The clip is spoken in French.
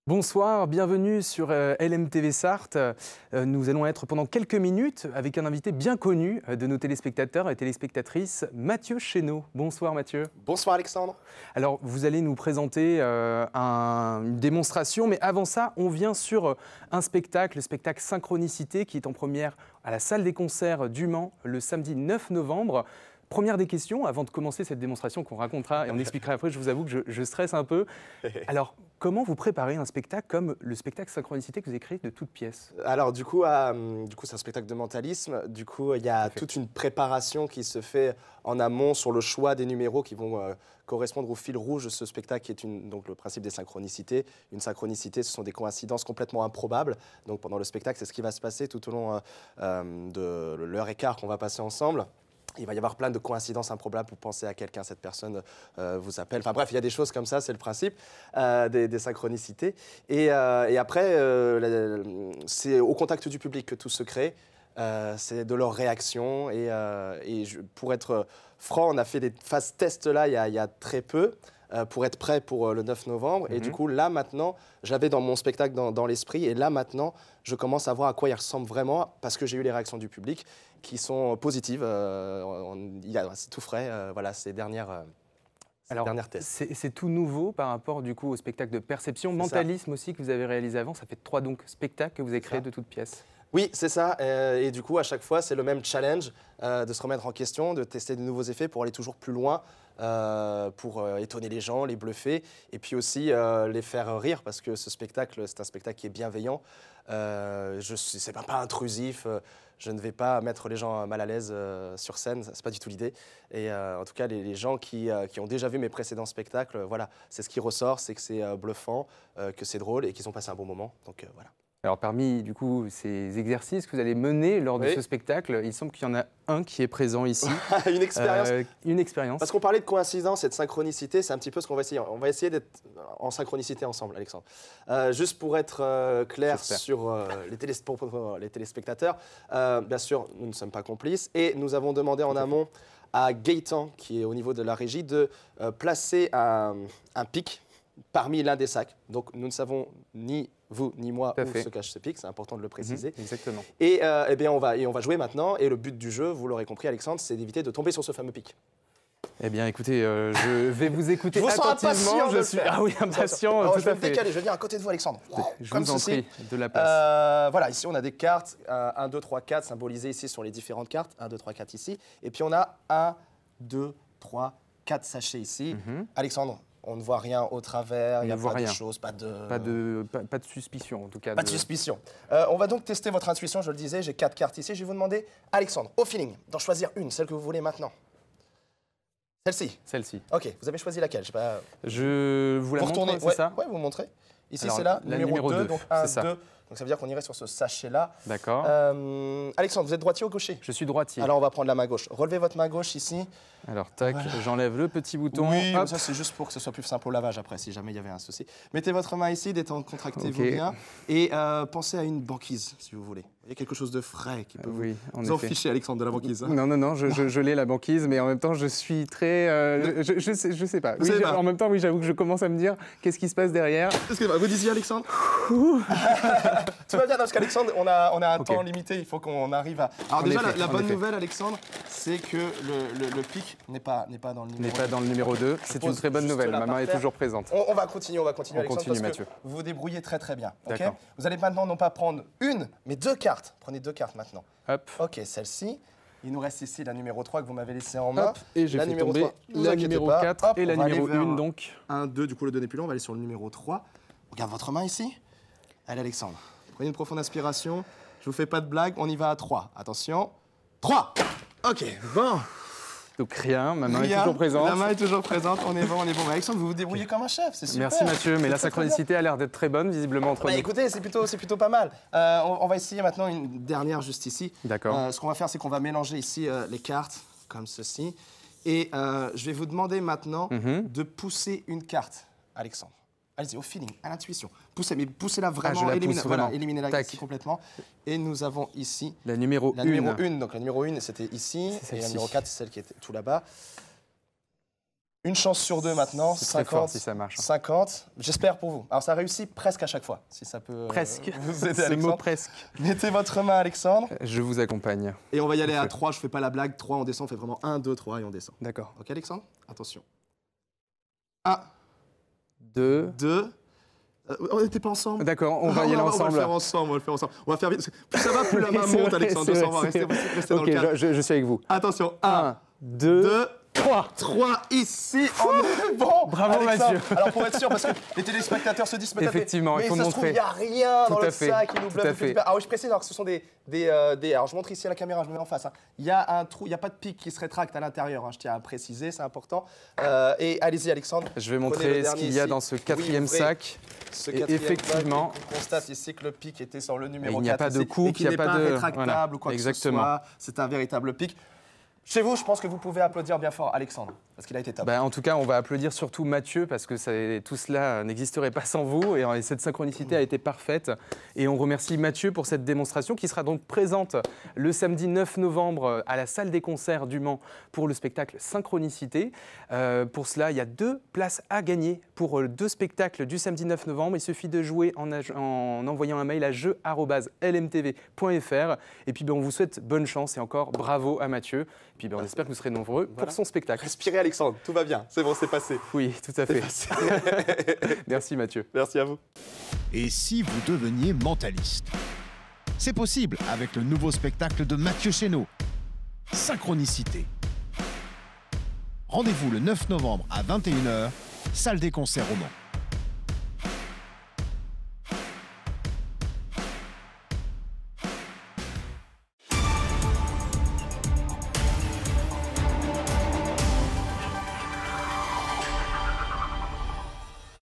Bonsoir, bienvenue sur LMTV Sarthe. Nous allons être pendant quelques minutes avec un invité bien connu de nos téléspectateurs et téléspectatrices, Mathieu Chéneau. Bonsoir Mathieu. Bonsoir Alexandre. Alors vous allez nous présenter une démonstration, mais avant ça, on vient sur un spectacle, le spectacle Synchronicité, qui est en première à la salle des concerts du Mans le samedi 9 novembre. Première des questions, avant de commencer cette démonstration qu'on racontera et on expliquera après, je vous avoue que je stresse un peu. Alors, comment vous préparez un spectacle comme le spectacle Synchronicité que vous avez créé de toutes pièces? Alors du coup c'est un spectacle de mentalisme. Du coup, il y a toute une préparation qui se fait en amont sur le choix des numéros qui vont correspondre au fil rouge de ce spectacle qui est donc le principe des synchronicités. Une synchronicité, ce sont des coïncidences complètement improbables. Donc pendant le spectacle, c'est ce qui va se passer tout au long de l'heure et quart qu'on va passer ensemble. Il va y avoir plein de coïncidences improbables. Vous pensez à quelqu'un, cette personne vous appelle. Enfin bref, il y a des choses comme ça, c'est le principe des synchronicités. Et après, c'est au contact du public que tout se crée. C'est de leur réaction. Pour être franc, on a fait des phases tests là il y a très peu. Pour être prêt pour le 9 novembre. Et du coup, là, maintenant, j'avais dans mon spectacle dans l'esprit. Et là, maintenant, je commence à voir à quoi il ressemble vraiment parce que j'ai eu les réactions du public qui sont positives. C'est tout frais, voilà, ces dernières tests. C'est tout nouveau par rapport du coup au spectacle de perception, mentalisme aussi que vous avez réalisé avant. Ça fait 3 spectacles que vous avez créés de toutes pièces. Oui, c'est ça. Et du coup, à chaque fois, c'est le même challenge de se remettre en question, de tester de nouveaux effets pour aller toujours plus loin, pour étonner les gens, les bluffer, et puis aussi les faire rire, parce que ce spectacle, c'est un spectacle qui est bienveillant. C'est pas intrusif. Je ne vais pas mettre les gens mal à l'aise sur scène, c'est pas du tout l'idée. Et en tout cas, les gens qui ont déjà vu mes précédents spectacles, voilà, c'est ce qui ressort, c'est que c'est bluffant, que c'est drôle et qu'ils ont passé un bon moment. Donc voilà. Alors parmi du coup ces exercices que vous allez mener lors de ce spectacle, il semble qu'il y en a un qui est présent ici. Une expérience. Une expérience. Parce qu'on parlait de coïncidence et de synchronicité, c'est un petit peu ce qu'on va essayer. On va essayer d'être en synchronicité ensemble, Alexandre. Juste pour être clair sur les téléspectateurs, bien sûr, nous ne sommes pas complices et nous avons demandé en amont à Gaëtan, qui est au niveau de la régie, de placer un pic parmi l'un des sacs. Donc nous ne savons ni vous ni moi où se cache ce pic, c'est important de le préciser. Exactement. Et bien on va jouer maintenant, et le but du jeu, vous l'aurez compris Alexandre, c'est d'éviter de tomber sur ce fameux pic. Eh bien écoutez, je vais vous écouter attentivement. Je suis impatient, tout à je vais fait. me décaler, je vais venir à côté de vous Alexandre. Je vous en prie, de la place. Voilà, ici on a des cartes, 1, 2, 3, 4, symbolisées ici sur les différentes cartes, 1, 2, 3, 4 ici. Et puis on a 1, 2, 3, 4 sachets ici. Alexandre, on ne voit rien au travers, il n'y a pas de choses, pas de suspicion en tout cas. Pas de suspicion. On va donc tester votre intuition, je le disais, j'ai 4 cartes ici. Je vais vous demander, Alexandre, au feeling, d'en choisir une, celle que vous voulez maintenant. Celle-ci. Celle-ci. Ok, vous avez choisi laquelle? Je vous la montre, c'est ça? Oui, vous montrez. Ici, c'est là, numéro 2, donc 1, 2. Donc ça veut dire qu'on irait sur ce sachet-là. D'accord. Alexandre, vous êtes droitier ou gaucher? Je suis droitier. Alors on va prendre la main gauche. Relevez votre main gauche ici. Alors tac, j'enlève le petit bouton. Oui, ça c'est juste pour que ce soit plus simple au lavage après, si jamais il y avait un souci. Mettez votre main ici, contractez-vous bien. Et pensez à une banquise, si vous voulez. Il y a quelque chose de frais qui peut vous en ficher, Alexandre, de la banquise. Hein. Non, je l'ai la banquise, mais en même temps, je suis très... je sais pas. En même temps, oui, j'avoue que je commence à me dire, qu'est-ce qui se passe derrière? Excusez-moi, vous disiez, Alexandre? Tout va bien, parce qu'Alexandre, on a un temps limité, il faut qu'on arrive à... Alors déjà, la bonne nouvelle, Alexandre, c'est que le pic n'est pas dans le numéro 2. N'est pas dans le numéro 2, c'est une très bonne nouvelle, ma main est toujours présente. On va continuer, Alexandre, parce Mathieu. que vous vous débrouillez très très bien. Okay, vous allez maintenant non pas prendre une, mais 2 cartes. Prenez 2 cartes maintenant. Hop. Ok, celle-ci. Il nous reste ici la numéro 3 que vous m'avez laissée en main. Hop. Et j'ai fait tomber la numéro 4 et la numéro 1 donc. 1, 2, du coup le 2 n'est plus là, on va aller sur le numéro 3. Regarde votre main ici. Allez Alexandre, prenez une profonde inspiration. Je vous fais pas de blague, on y va à 3. Attention. 3. Ok, bon. Donc rien, ma main est toujours présente. La main est toujours présente, on est bon. Alexandre, vous vous débrouillez comme un chef, c'est super. Merci Mathieu, mais la synchronicité a l'air d'être très bonne, visiblement, entre nous. Écoutez, c'est plutôt pas mal. On va essayer maintenant une dernière juste ici. D'accord. Ce qu'on va faire, c'est qu'on va mélanger ici les cartes, comme ceci. Et je vais vous demander maintenant de pousser une carte, Alexandre. Allez-y, au feeling, à l'intuition. Poussez, mais poussez-la vraiment, éliminez-la ici complètement. Et nous avons ici la numéro 1. La numéro 1, donc la numéro 1, c'était ici. Et la numéro 4, c'est celle qui était tout là-bas. Une chance sur deux maintenant, C'est très fort si ça marche. 50. J'espère pour vous. Alors ça réussit presque à chaque fois, si ça peut Presque. vous aider, Ce Alexandre. mot presque. Mettez votre main, Alexandre. Je vous accompagne. Et on va y aller à 3, je fais pas la blague. 3, on descend, on fait vraiment 1, 2, 3 et on descend. D'accord. Ok, Alexandre? Attention. 1, 2. 2. On n'était pas ensemble? D'accord, on va y aller ensemble. On va le faire ensemble, on va le faire ensemble. On va faire vite. Plus ça va, plus la main monte, Alexandre. On va rester dans le cadre. Ok, je suis avec vous. Attention, 1, 2, 3. 3 ici, on est bon. Bravo, Alexandre. Mathieu. Alors pour être sûr, parce que les téléspectateurs se disent peut-être, Effectivement, mais il faut ça se trouve, montrer. il n'y a rien dans Tout le à fait, sac, il nous tout à bluffe. fait. Ah oui, je précise, alors que ce sont alors je montre ici à la caméra, je me mets en face. Hein. Il y a un trou, il n'y a pas de pic qui se rétracte à l'intérieur, hein, je tiens à préciser, c'est important. Et allez-y, Alexandre. Je vais Prenez le montrer ce dernier qu'il y a ici. dans ce Oui, quatrième ouvrez sac. Ce Et quatrième effectivement, sac, on constate ici que le pic était sur le numéro 4. il n'y a pas de ici, coupe, et qu'il il n'y a n'est pas de- rétractable voilà, ou quoi exactement. que ce soit. C'est un véritable pic. Chez vous, je pense que vous pouvez applaudir bien fort Alexandre, parce qu'il a été top. En tout cas, on va applaudir surtout Mathieu parce que tout cela n'existerait pas sans vous et cette synchronicité a été parfaite. Et on remercie Mathieu pour cette démonstration qui sera donc présente le samedi 9 novembre à la salle des concerts du Mans pour le spectacle Synchronicité. Pour cela, il y a 2 places à gagner pour 2 spectacles du samedi 9 novembre. Il suffit de jouer en envoyant un mail à jeu@lmtv.fr. Et puis on vous souhaite bonne chance et encore bravo à Mathieu. Puis on espère que vous serez nombreux pour son spectacle. Respirez Alexandre, tout va bien, c'est bon, c'est passé. Oui, tout à fait. Merci Mathieu. Merci à vous. Et si vous deveniez mentaliste? C'est possible avec le nouveau spectacle de Mathieu Chénaud, Synchronicité. Rendez-vous le 9 novembre à 21 h, salle des concerts au Mans.